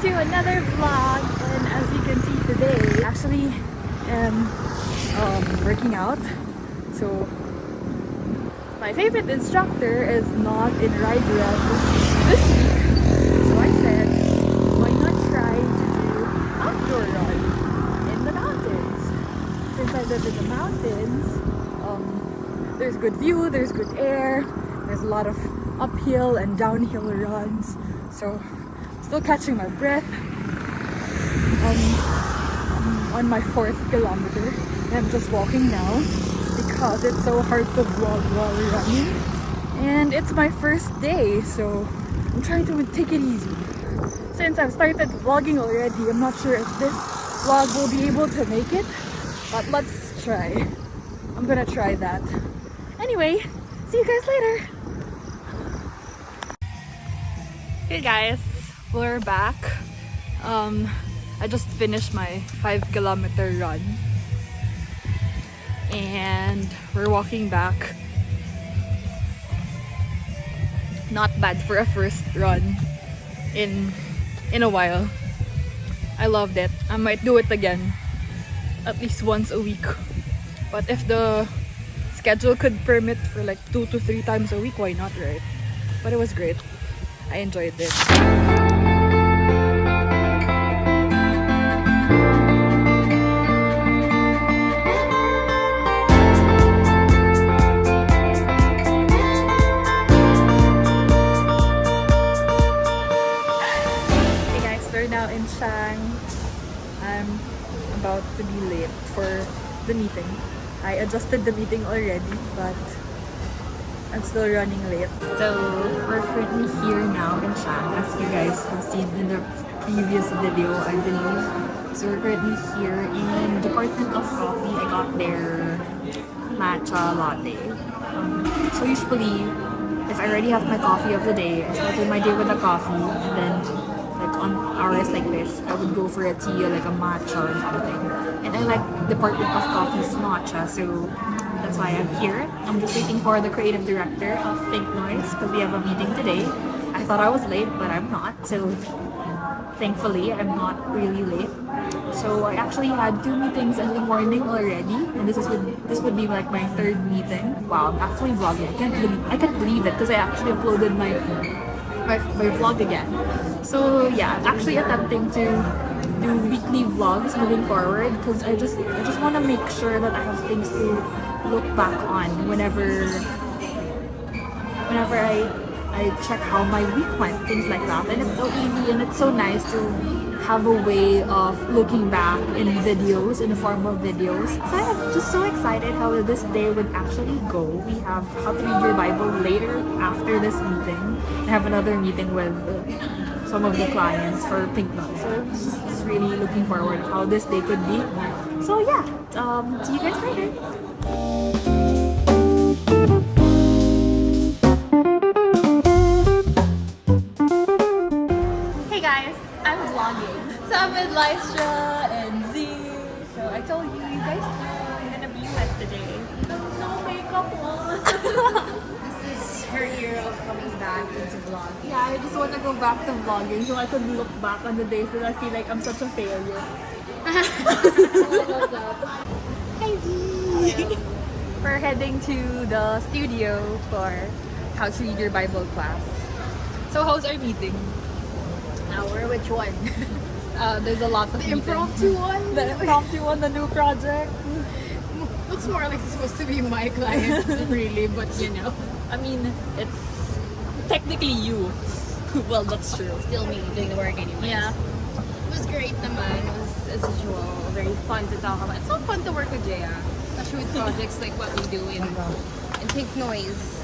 to another vlog, and as you can see today, I actually am working out. So my favorite instructor is not in Ride Rev this week, so I said, why not try to do outdoor run in the mountains? Since I live in the mountains, there's good view, there's good air, there's a lot of uphill and downhill runs. So still catching my breath on my 4th kilometer, and I'm just walking now because it's so hard to vlog while running, and it's my first day, so I'm trying to take it easy. Since I've started vlogging already, I'm not sure if this vlog will be able to make it, but let's try. I'm gonna try that. Anyway, see you guys later. Hey guys, we're back. I just finished my 5-kilometer run, and we're walking back. Not bad for a first run in a while. I loved it. I might do it again at least once a week, but if the schedule could permit for like 2 to 3 times a week, why not, right? But it was great. I enjoyed it. Now in Silang. I'm about to be late for the meeting. I adjusted the meeting already, but I'm still running late. So we're currently here now in Silang, as you guys have seen in the previous video, I believe. So we're currently here in Department of Coffee. I got their matcha latte. So usually, if I already have my coffee of the day, I started my day with a coffee, and then on hours like this, I would go for a tea or like a matcha or something. And I like Department of Coffee's matcha, so that's why I'm here. I'm just waiting for the creative director of Pink Noise because we have a meeting today. I thought I was late, but I'm not. So thankfully, I'm not really late. So I actually had 2 meetings in the morning already, and this would be like my 3rd meeting. Wow, I'm actually vlogging. I can't believe it because I actually uploaded my vlog again. So yeah, I'm actually attempting to do weekly vlogs moving forward because I just want to make sure that I have things to look back on whenever I check how my week went, things like that. And it's so easy and it's so nice to have a way of looking back in videos, in the form of videos. So I'm just so excited how this day would actually go. We have How to Read Your Bible later after this meeting. I have another meeting with some of the clients for Pink Noise. So I'm just really looking forward to how this day could be. So yeah, see you guys later. Hey guys, I'm vlogging. So I'm with Lystra and Z. So I told you guys I'm gonna be wet today. No makeup on. This is her year of coming back into vlogging. Yeah, I just want to go back to vlogging so I could look back on the days that I feel like I'm such a failure. I love that. Hi Z. We're heading to the studio for How to Read Your Bible class. So how's our meeting? Hour? Which one? There's a lot of The impromptu one? The impromptu one, the new project. Looks more like it's supposed to be my client, really, but you know. I mean, it's technically you. Well, that's true. Still me doing the work anyway. Yeah. It was great naman. It was, as usual, very fun to talk about. It's so fun to work with Jaya. Especially with projects like what we do in Pink Noise.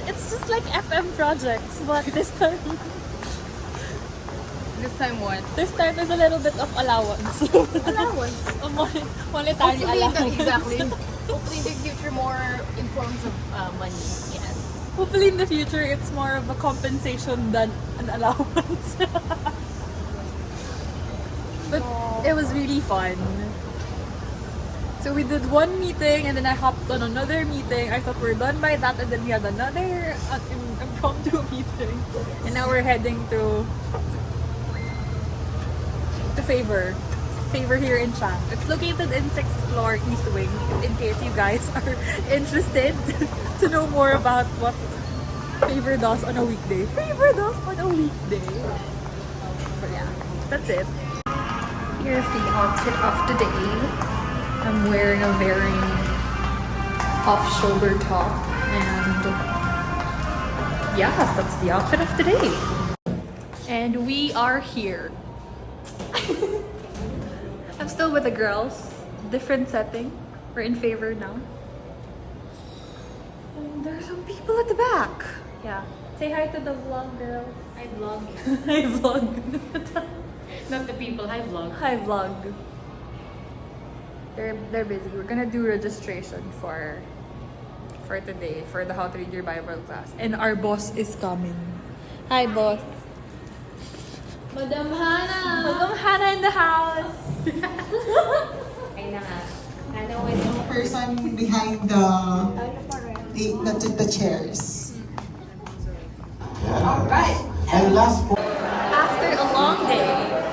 It's just like FM projects, but this time This time what? this time is a little bit of allowance. Allowance. A monetary allowance. Exactly. Hopefully in the future more in forms of money. Yes. Hopefully in the future it's more of a compensation than an allowance. But it was really fun. So we did one meeting and then I hopped on another meeting. I thought we're done by that, and then we had another impromptu meeting. And now we're heading to Favor. Favor here in Silang. It's located in 6th floor East Wing. In case you guys are interested to know more about what Favor does on a weekday. Favor does on a weekday. But yeah, that's it. Here's the outfit of the day. I'm wearing a very off-shoulder top, and yeah, that's the outfit of the day. And we are here. I'm still with the girls. Different setting. We're in Favor now. And there's some people at the back. Yeah. Say hi to the vlog, girls. I vlog. Hi, vlog. Not the people, I vlog. Hi, vlog. They're busy. We're gonna do registration for today for the How to Read Your Bible class, and our boss is coming. Hi, boss. Madam Hana! Welcome, Hannah, in the house. Ay na nga. Hana with Person behind the chairs. All right. And last for After a long day,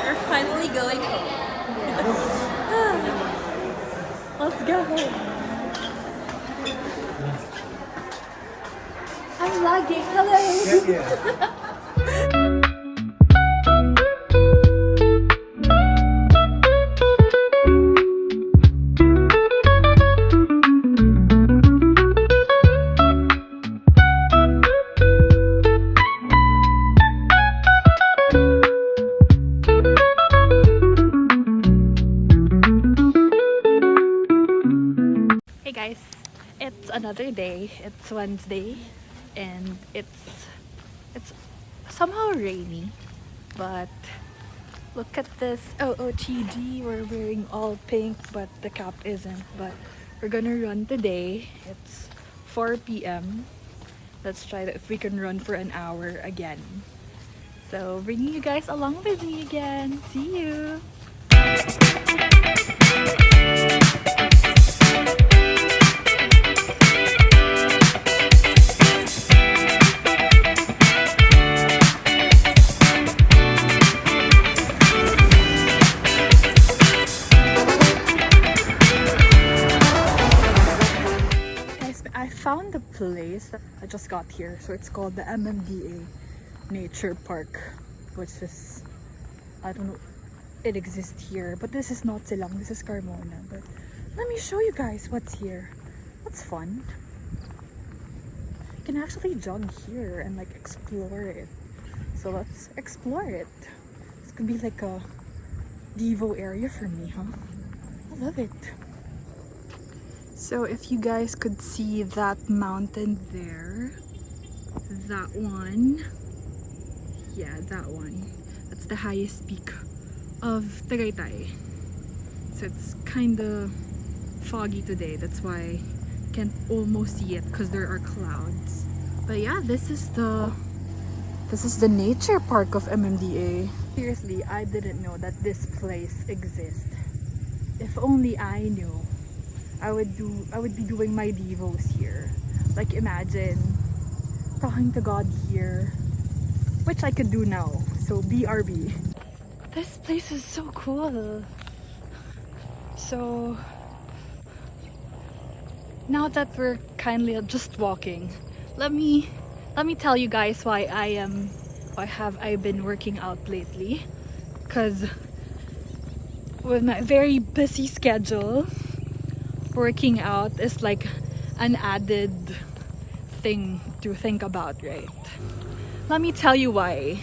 we're finally going home. Let's go home. I'm vlogging. Hello. Hey guys, it's another day. It's Wednesday, and it's somehow rainy, but look at this. OOTD, we're wearing all pink, but the cap isn't. But we're gonna run today. It's 4 p.m. Let's try that if we can run for an hour again. So bringing you guys along with me again. See you. I found the place that I just got here. So it's called the MMDA Nature Park, which is, I don't know, it exists here, but this is not Silang, this is Carmona. But let me show you guys what's here. What's fun. You can actually jog here and like explore it. So let's explore it. This could be like a Devo area for me, huh? I love it. So if you guys could see that mountain there, that one, yeah, that one, that's the highest peak of Tagaytay. So it's kind of foggy today, that's why you can't almost see it because there are clouds. But yeah, this is the nature park of MMDA. Seriously, I didn't know that this place exists. If only I knew, I would be doing my devos here. Like imagine talking to God here, which I could do now. So BRB. This place is so cool. So now that we're kindly just walking, let me tell you guys why have I been working out lately. Cause with my very busy schedule, working out is like an added thing to think about, right? Let me tell you why,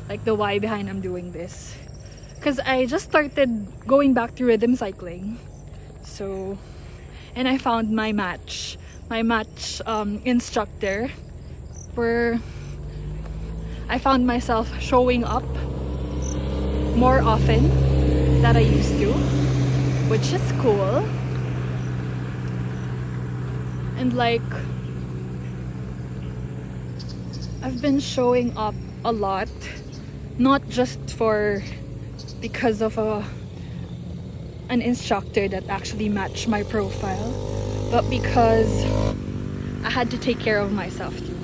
like the why behind I'm doing this. Because I just started going back to rhythm cycling. So, and I found my match instructor, where I found myself showing up more often than I used to, which is cool. And like I've been showing up a lot, not just because of an instructor that actually matched my profile, but because I had to take care of myself too.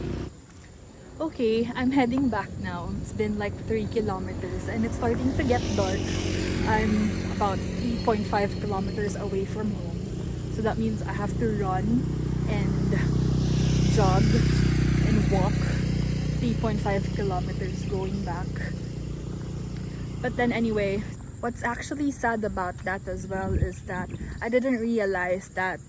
Okay, I'm heading back now. It's been like 3 kilometers and it's starting to get dark. I'm about 3.5 kilometers away from home. So that means I have to run and jog and walk 3.5 kilometers going back. But then anyway, what's actually sad about that as well is that I didn't realize that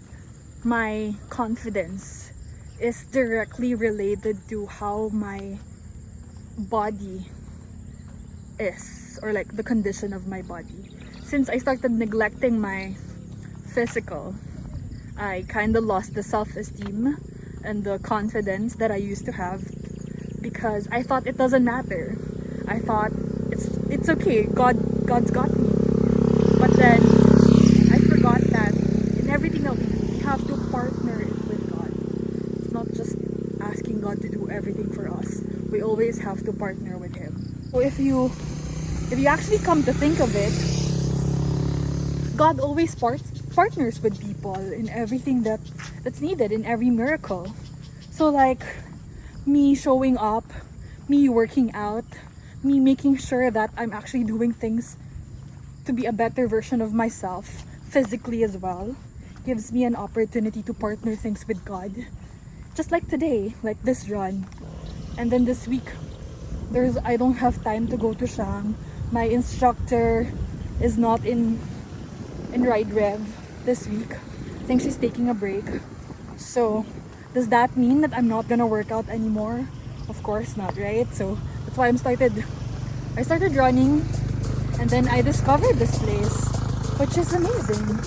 my confidence is directly related to how my body is, or like the condition of my body. Since I started neglecting my physical, I kind of lost the self-esteem and the confidence that I used to have, because I thought it doesn't matter. I thought it's okay, God's got me. But then I forgot that in everything that we have to partner it with God. It's not just asking God to do everything for us. We always have to partner with Him. So if you actually come to think of it, God always partners with people in everything that's needed, in every miracle. So like me showing up, me working out, me making sure that I'm actually doing things to be a better version of myself, physically as well, gives me an opportunity to partner things with God. Just like today, like this run. And then this week, I don't have time to go to Silang. My instructor is not in Ride Rev this week. I think she's taking a break. So does that mean that I'm not gonna work out anymore? Of course not, right? So that's why I started running, and then I discovered this place, which is amazing.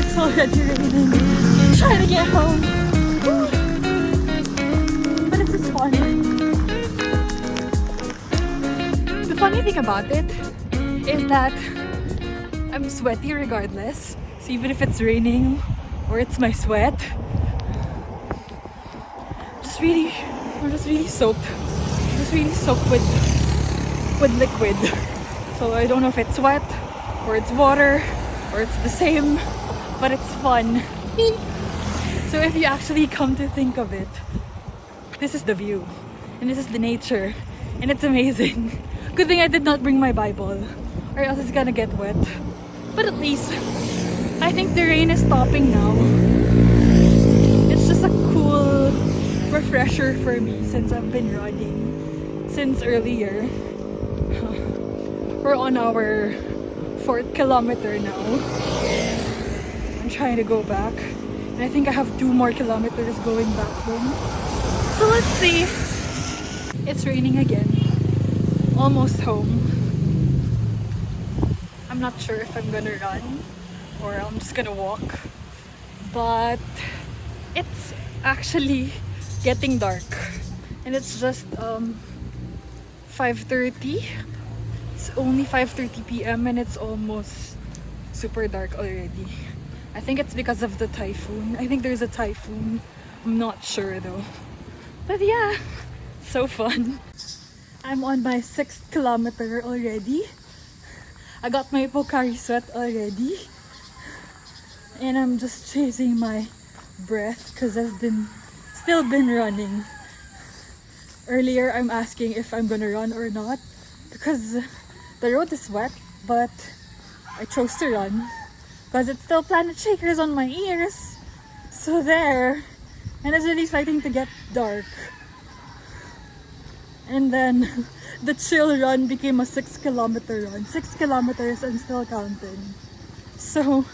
It's already raining. I'm trying to get home. Woo. But it's just fun. The funny thing about it is that I'm sweaty regardless. So even if it's raining or it's my sweat, I'm just really soaked. Just really soaked with liquid. So I don't know if it's sweat or it's water or it's the same, but it's fun. So if you actually come to think of it, this is the view and this is the nature and it's amazing. Good thing I did not bring my Bible, or else it's gonna get wet. But at least I think the rain is stopping now. It's just a cool refresher for me since I've been running since earlier. We're on our 4th kilometer now. I'm trying to go back, and I think I have 2 more kilometers going back home. So let's see. It's raining again. Almost home. I'm not sure if I'm gonna run or I'm just gonna walk, but it's actually getting dark, and it's just 5:30. It's only 5:30 p.m. and it's almost super dark already. I think it's because of the typhoon. I think there's a typhoon. I'm not sure though. But yeah, so fun. I'm on my 6th kilometer already. I got my Pocari sweat already. And I'm just chasing my breath because I've still been running. Earlier I'm asking if I'm gonna run or not because the road is wet, but I chose to run because it's still Planet Shakers on my ears. So there. And it's really starting to get dark. And then the chill run became a 6-kilometer run. 6 kilometers and still counting. So,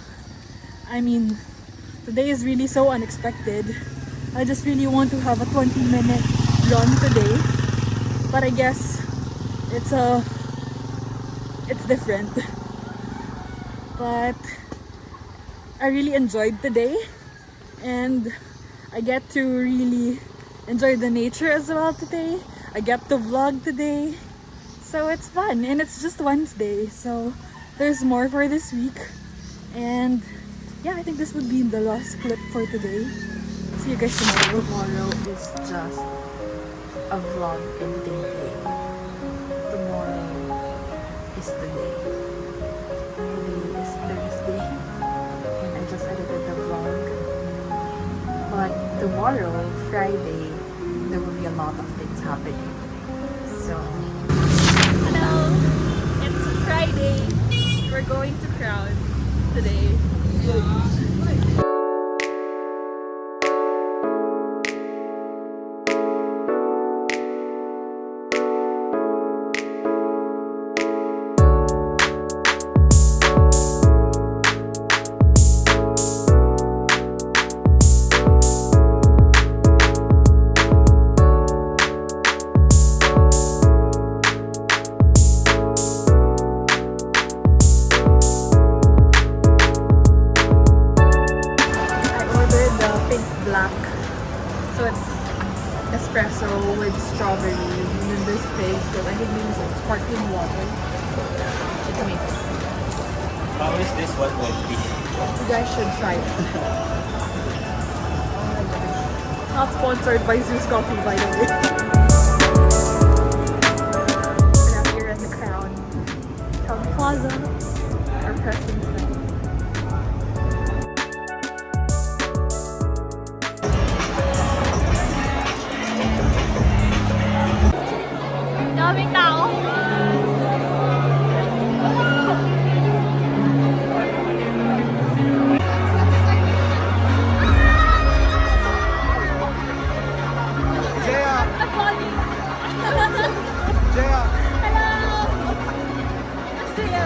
I mean, today is really so unexpected. I just really want to have a 20-minute run today. But I guess it's different. But I really enjoyed today. And I get to really enjoy the nature as well today. I get to vlog today, so it's fun, and it's just Wednesday, so there's more for this week. And yeah, I think this would be the last clip for today. see you guys tomorrow. Tomorrow is just a vlog editing day. Tomorrow is the day. Today is Thursday. And I just edited the vlog. But tomorrow, Friday, there will be a lot of things happening. So, hello! It's Friday. We're going to Crown today. Black. So it's espresso with strawberry and then there's fig because I think maybe some sparkling water. It's amazing. How is this one will be? You guys should try it. Not sponsored by Zeus Coffee, by the way. We're out here at the Crown Plaza. Our presence now. Daming tao. I'm falling. Hello. That's Jaya.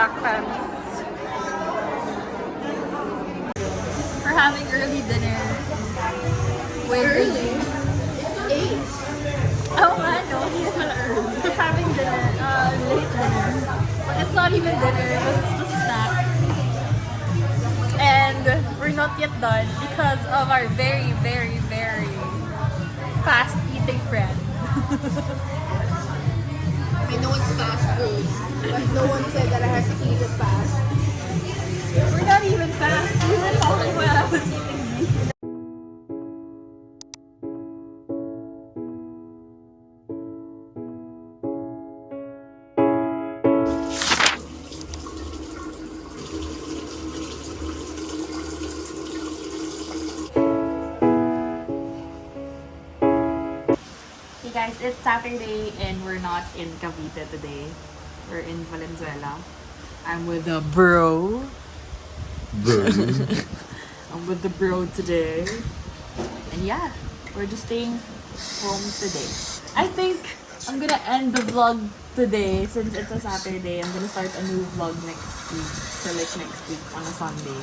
black pants. We're having early dinner. With early? It's 8. Oh nga, no. Hindi na pala early. We're having dinner. Late dinner. But it's not even dinner. It's just a snack. And we're not yet done because of our very, very, very fast eating friend. I know it's fast food, but no one said that I have to eat it fast. We're not even fast. We were talking while I was eating these. Hey guys, it's Saturday and we're not in Cavite today. We're in Valenzuela. I'm with the bro. I'm with the bro today. And yeah, we're just staying home today. I think I'm gonna end the vlog today since it's a Saturday. I'm gonna start a new vlog next week. For like next week on a Sunday.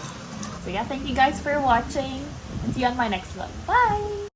So yeah, thank you guys for watching and see you on my next vlog. Bye!